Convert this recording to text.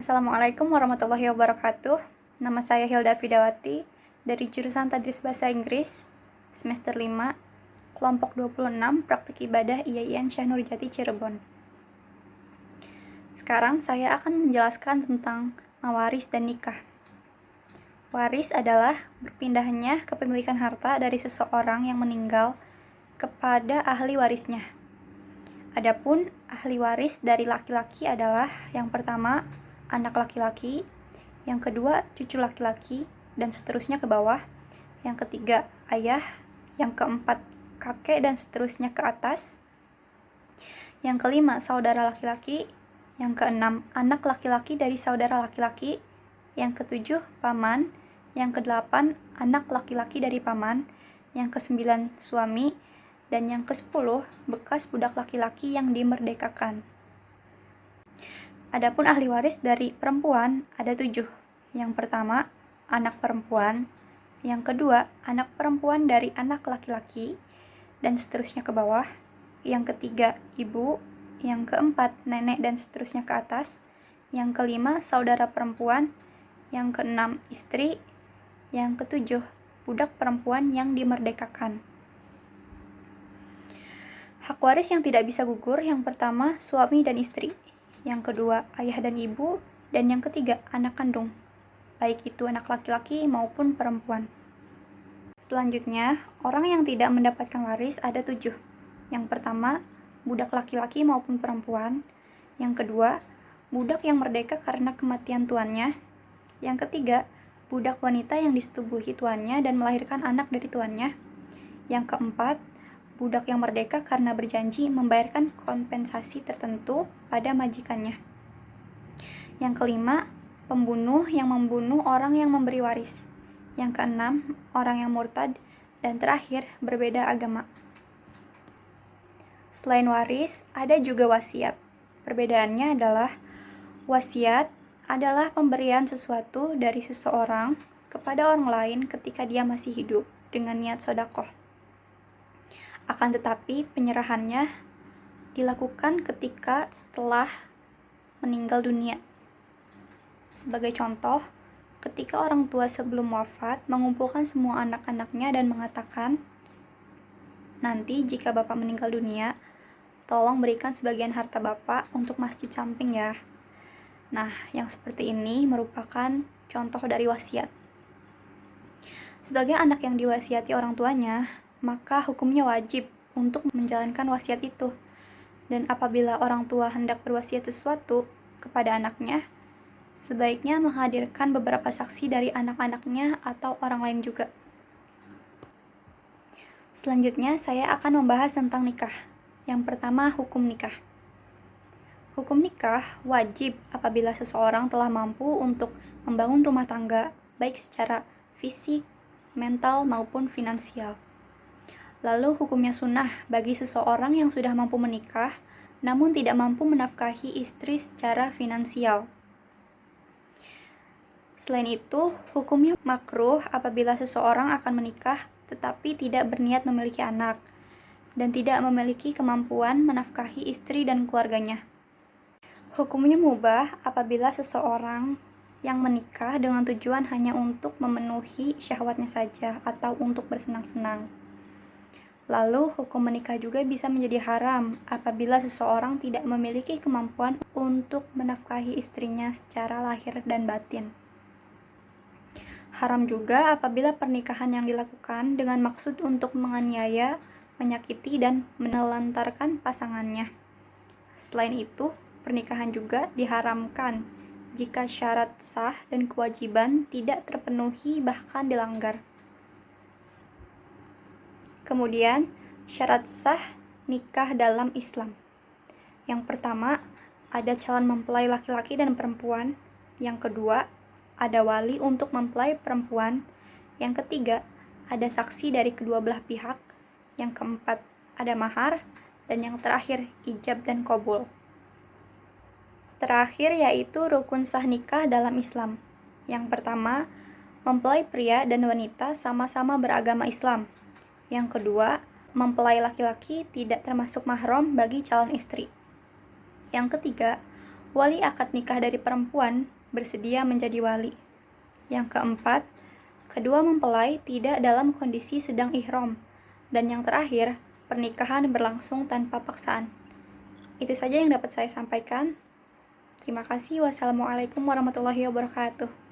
Assalamualaikum warahmatullahi wabarakatuh. Nama saya Hilda Fidawati dari jurusan Tadris Bahasa Inggris semester 5, kelompok 26, praktik ibadah IAIN Syekh Nurjati Cirebon. Sekarang saya akan menjelaskan tentang mawaris dan nikah. Waris adalah berpindahnya kepemilikan harta dari seseorang yang meninggal kepada ahli warisnya. Adapun ahli waris dari laki-laki adalah yang pertama anak laki-laki, yang kedua cucu laki-laki, dan seterusnya ke bawah, yang ketiga ayah, yang keempat kakek, dan seterusnya ke atas, yang kelima saudara laki-laki, yang keenam anak laki-laki dari saudara laki-laki, yang ketujuh paman, yang kedelapan anak laki-laki dari paman, yang kesembilan suami, dan yang kesepuluh bekas budak laki-laki yang dimerdekakan. Adapun ahli waris dari perempuan ada 7. Yang pertama, anak perempuan. Yang kedua, anak perempuan dari anak laki-laki, dan seterusnya ke bawah. Yang ketiga, ibu. Yang keempat, nenek, dan seterusnya ke atas. Yang kelima, saudara perempuan. Yang keenam, istri. Yang ketujuh, budak perempuan yang dimerdekakan. Hak waris yang tidak bisa gugur, yang pertama, suami dan istri. Yang kedua, ayah dan ibu, dan yang ketiga, anak kandung, baik itu anak laki-laki maupun perempuan. Selanjutnya, orang yang tidak mendapatkan waris ada 7. Yang pertama, budak laki-laki maupun perempuan. Yang kedua, budak yang merdeka karena kematian tuannya. Yang ketiga, budak wanita yang disetubuhi tuannya dan melahirkan anak dari tuannya. Yang keempat, budak yang merdeka karena berjanji membayarkan kompensasi tertentu pada majikannya. Yang kelima, pembunuh yang membunuh orang yang memberi waris. Yang keenam, orang yang murtad. Dan terakhir, berbeda agama. Selain waris, ada juga wasiat. Perbedaannya adalah wasiat adalah pemberian sesuatu dari seseorang kepada orang lain ketika dia masih hidup dengan niat sedekah. Akan tetapi penyerahannya dilakukan ketika setelah meninggal dunia. Sebagai contoh, ketika orang tua sebelum wafat mengumpulkan semua anak-anaknya dan mengatakan, nanti jika bapak meninggal dunia, tolong berikan sebagian harta bapak untuk masjid samping ya. Nah, yang seperti ini merupakan contoh dari wasiat. Sebagai anak yang diwasiati orang tuanya, maka hukumnya wajib untuk menjalankan wasiat itu. Dan apabila orang tua hendak berwasiat sesuatu kepada anaknya, sebaiknya menghadirkan beberapa saksi dari anak-anaknya atau orang lain juga. Selanjutnya, saya akan membahas tentang nikah. Yang pertama, hukum nikah. Hukum nikah wajib apabila seseorang telah mampu untuk membangun rumah tangga, baik secara fisik, mental, maupun finansial. Lalu hukumnya sunnah bagi seseorang yang sudah mampu menikah, namun tidak mampu menafkahi istri secara finansial. Selain itu, hukumnya makruh apabila seseorang akan menikah tetapi tidak berniat memiliki anak, dan tidak memiliki kemampuan menafkahi istri dan keluarganya. Hukumnya mubah apabila seseorang yang menikah dengan tujuan hanya untuk memenuhi syahwatnya saja atau untuk bersenang-senang. Lalu, hukum menikah juga bisa menjadi haram apabila seseorang tidak memiliki kemampuan untuk menafkahi istrinya secara lahir dan batin. Haram juga apabila pernikahan yang dilakukan dengan maksud untuk menganiaya, menyakiti, dan menelantarkan pasangannya. Selain itu, pernikahan juga diharamkan jika syarat sah dan kewajiban tidak terpenuhi bahkan dilanggar. Kemudian, syarat sah nikah dalam Islam. Yang pertama, ada calon mempelai laki-laki dan perempuan. Yang kedua, ada wali untuk mempelai perempuan. Yang ketiga, ada saksi dari kedua belah pihak. Yang keempat, ada mahar. Dan yang terakhir, ijab dan qabul. Terakhir yaitu rukun sah nikah dalam Islam. Yang pertama, mempelai pria dan wanita sama-sama beragama Islam. Yang kedua, mempelai laki-laki tidak termasuk mahram bagi calon istri. Yang ketiga, Wali akad nikah dari perempuan bersedia menjadi wali. Yang keempat, kedua mempelai tidak dalam kondisi sedang ihram. Dan yang terakhir, pernikahan berlangsung tanpa paksaan. Itu saja yang dapat saya sampaikan. Terima kasih. Wassalamualaikum warahmatullahi wabarakatuh.